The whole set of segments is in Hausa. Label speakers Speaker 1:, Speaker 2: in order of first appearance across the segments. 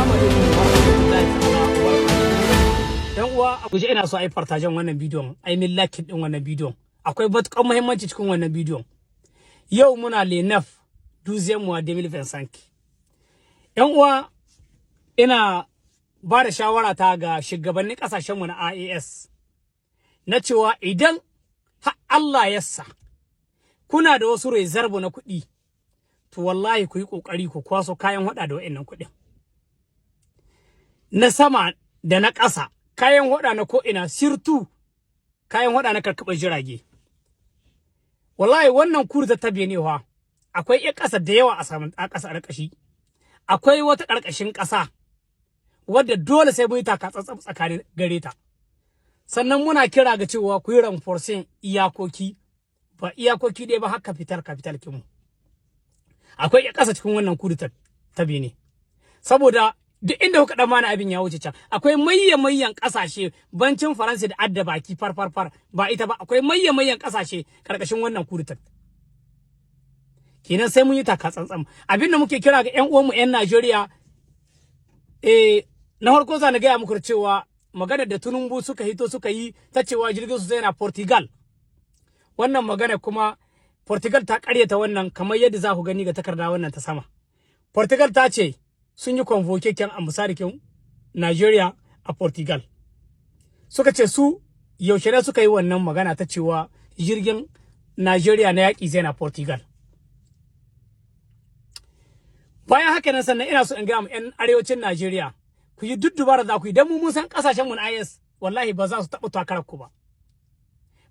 Speaker 1: Assalamu alaikum warahmatullahi ta'ala wabarakatuh. Yan uwa a guje ina so ai fartajen wannan bidiyon, ai min like din wannan bidiyon. Akwai matuƙar muhimmanci cikin wannan bidiyon. Yau muna le 9 12 mois 2025. Yan uwa ina ba da shawara ta ga shugabannin kasashen mu na IAS na cewa idan Allah ya sa kuna da wasu reserve na kuɗi, to wallahi ku yi kokari ku kwaso kayan hada da wayannan kuɗin. Na sama da na ƙasa, kayan hada na ko ina, sirtu kayan hada na karkabar jirage. Wallahi wannan kurta ta benewa akwai ƴan ƙasa da yawa a saman ƙasa ƙarƙashi. Akwai wata ƙarƙashin ƙasa wadda dole sai mu yi taka tsantsan tsakanin gare ta. Sannan muna kira ga cewa ku yi reinforcing iyakoki, ba iyakoki dai ba haka capital kinmu. Akwai ƴan ƙasa cikin wannan kurta ta bene. Saboda duk inda kuka dan mana abin ya wuce can, akwai mayyan kasashe bancin Faransa da adda baki far ba ita ba, akwai mayyan kasashe karkashin wannan kuritar. Kenan sai mun yi taka tsantsan. Abin da muke kira ga ƴan uwanmu ƴan Najeriya, na farko za na gaya muku cewa magana da Tinubu suka hito suka yi ta cewa jirgin su zai na Portugal. Wannan magana kuma Portugal ta karyata wannan, kamar yadda za ku gani ga takarda wannan ta sama. Portugal ta ce sun yi convocation ambassador Nigeria a Portugal. Suka ce su yaushe ne suka yi wannan magana ta cewa jirgin Nigeria na yaƙi zai na Portugal. Bayan haka nan sannan ina so in ga mu ƴan arewacin Nigeria, ku yi duddubara za ku yi, dan mu mun san kasashen mu na IS wallahi ba za su taɓa takarar ku ba.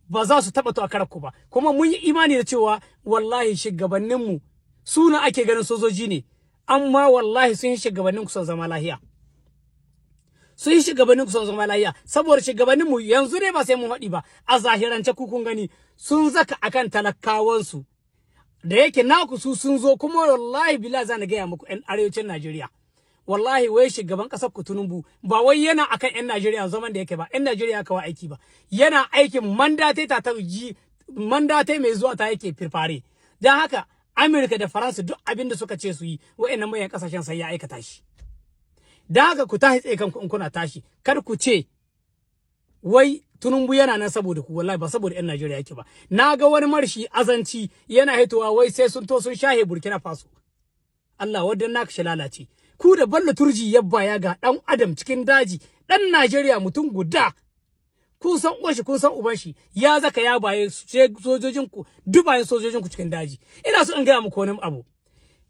Speaker 1: Ba za su taɓa takarar ku ba. Kuma mun yi imani da cewa wallahi shugabanninmu suna ake ganin sojoji ne. Amma wallahi sun yi shugabannin ku son zama lahiya. Sun yi shugabannin ku son zama lahiya, saboda shugabannin mu yanzu ne ba sai mun haɗi ba, a zahirance ku kun gani sun zaka akan talakawansu. Da yake naku su sun zo, kuma wallahi bila za na gaya muku ƴan arewacin Najeriya. Wallahi wai shugaban ƙasar ku Tinubu ba wai yana akan ƴan Najeriya zaman da yake ba, ƴan Najeriya kawai aiki ba. Yana aikin mandate mai zuwa ta yake firfare. Dan haka Amerika da Faransa duk abin da suka ce su yi, wa'annan manyan kasashen sai ya aikata shi. Da haka ku tashi tsaye kanku in kuna tashi, kar ku ce wai Tinubu yana nan saboda ku, wallahi ba saboda ƴan Najeriya yake ba. Na ga wani marshi azanci yana hitowa wai sai sun to sun shahe Burkina Faso. Allah wadan naka shi lalace. Ku da Bello Turji yabba ya ga dan Adam cikin daji, dan Najeriya mutum guda. Kun san uwan shi, kun san uban shi, ya zaka ya baye sojojin ku, dubayen sojojin ku cikin daji. Ina so in ga muku wani abu.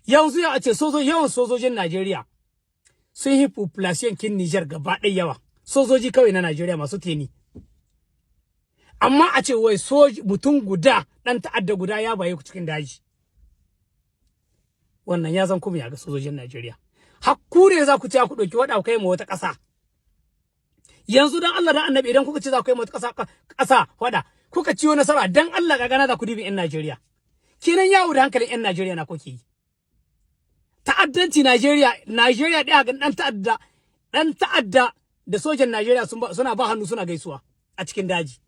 Speaker 1: Yanzu ya ce yawan sojojin Najeriya sun yi population kin Niger gaba ɗaya yawa. Sojoji kawai na Najeriya masu teni. Amma a ce wai mutum guda, dan ta'adda guda ya baye ku cikin daji. Wannan ya zan kuma ya ga sojojin Najeriya. Hakkure za ku ce ku ɗauki wada kai mu wata ƙasa. Yanzu dan Allah dan Annabi, idan kuka ce za ku yi mata ƙasa wada, kuka ciwo nasara, dan Allah ga gana za ku dibi ƴan Najeriya. Kenan yawo da hankalin ƴan Najeriya na kuke yi. Ta'addanci Najeriya ɗaya ga dan ta'adda da sojan Najeriya suna ba hannu suna gaisuwa a cikin daji.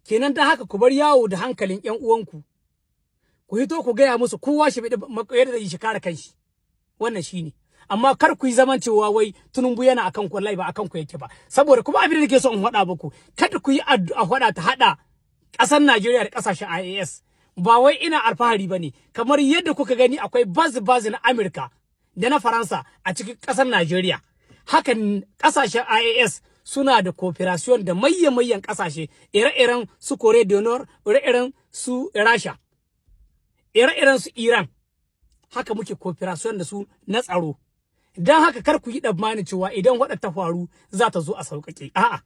Speaker 1: Kenan dan haka ku bar yawo da hankalin ƴan uwanku. Ku hito ku gaya musu kowa shi yadda zai shi kare kanshi. Wannan shine. Amma kar ku yi zaman cewa wai Tinubu yana akan ku, wallahi ba akan ku yake ba. Saboda kuma abin da nake so in faɗa muku, kada ku yi addu'a faɗa ta hada ƙasar Najeriya da ƙasashen IAS. Ba wai ina alfahari bane, kamar yadda kuka gani akwai bazi na Amerika da na Faransa a cikin ƙasar Najeriya. Hakan ƙasashen IAS suna da cooperation da mayyan ƙasashe, ire-iren su Korea do North, ire-iren su Russia, ire-iren su Iran. Haka muke cooperation da su na tsaro. Dan haka kar ku yi tsammani cewa idan wadda ta faru za ta zo a sauƙaƙe. A'a.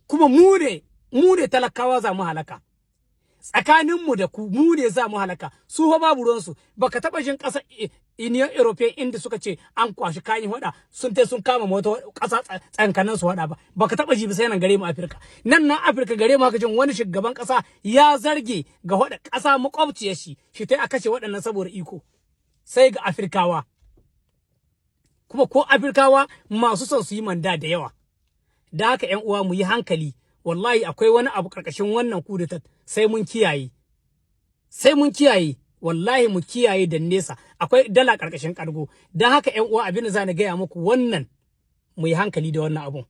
Speaker 1: Kuma mu ne talakawa za mu halaka. Tsakaninmu da ku mu ne za mu halaka. Su fa babu ruwansu. Baka taɓa jin ƙasar Union European inda suka ce an kwashi kayan hada sun kama mota ƙasa tsankanin su hada ba. Baka taɓa ji ba sai nan gare mu Afirka. Nan Afirka gare mu haka jin wani shugaban ƙasa ya zarge ga hada ƙasa makwabciyar shi tai a kashe waɗannan saboda iko. Sai ga Afirkawa. Kuma ko Afirkawa masu son su yi manda da yawa. Da haka ƴan uwa mu yi hankali. Wallahi akwai wani abu karkashin wannan kudeta sai mun kiyaye. Wallahi mu kiyaye da nesa. akwai dala karkashin kargo dan haka ƴan uwa abin da za ni gaya muku wannan mu yi hankali da wannan abun